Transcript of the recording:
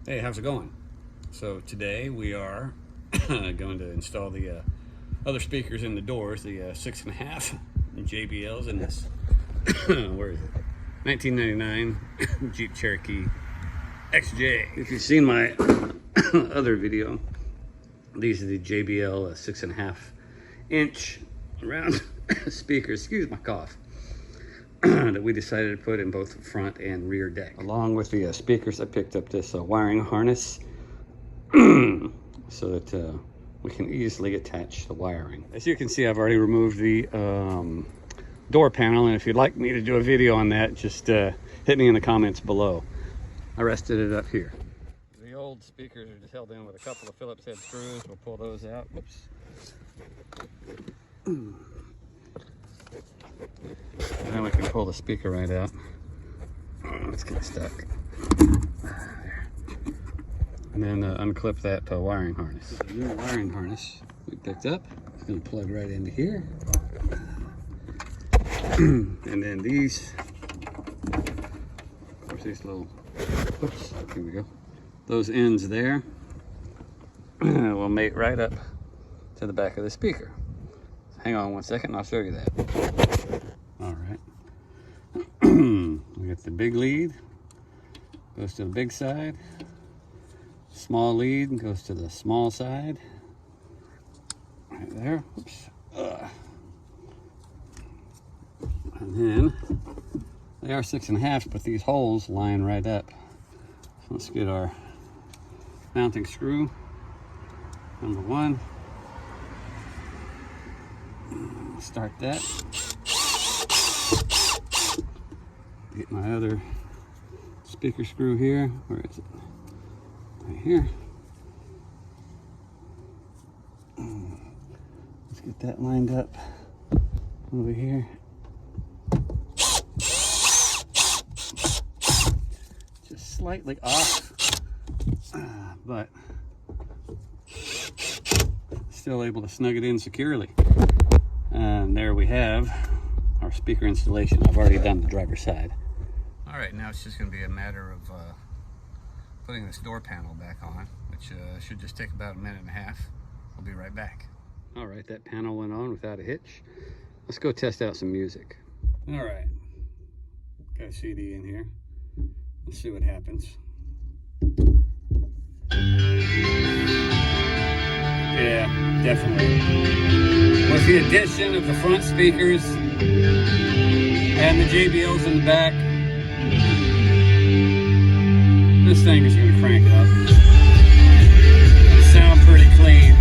Hey, how's it going? So today we are going to install the other speakers in the doors, the 6.5 JBLs in this, where is it? 1999 Jeep Cherokee XJ. If you've seen my other video, these are the JBL 6.5 inch round speakers, excuse my cough, that we decided to put in both the front and rear deck. Along with the speakers, I picked up this wiring harness so that we can easily attach the wiring. As you can see, I've already removed the door panel, and if you'd like me to do a video on that, just hit me in the comments below. I rested it up here. The old speakers are just held in with a couple of Phillips head screws. We'll pull those out. Whoops. And then we can pull the speaker right out. Oh, it's kind of stuck. There. And then unclip that wiring harness. This is a new wiring harness we picked up. It's going to plug right into here. And then these, of course, these little, oops, here we go. Those ends there will mate right up to the back of the speaker. Hang on one second and I'll show you that. All right. We got the big lead, goes to the big side. Small lead goes to the small side. Right there. Oops. And then they are 6.5, but these holes line right up. So let's get our mounting screw, number one. Start that. Get my other speaker screw here. Where is it? Right here. Let's get that lined up over here. Just slightly off, but still able to snug it in securely. And there we have our speaker installation. I've already done the driver's side. All right, now it's just going to be a matter of putting this door panel back on, which should just take about a minute and a half. I'll be right back. All right, that panel went on without a hitch. Let's go test out some music. All right, got a CD in here. Let's see what happens. Yeah, definitely. With the addition of the front speakers and the JBLs in the back, this thing is going to crank it up. It'll sound pretty clean.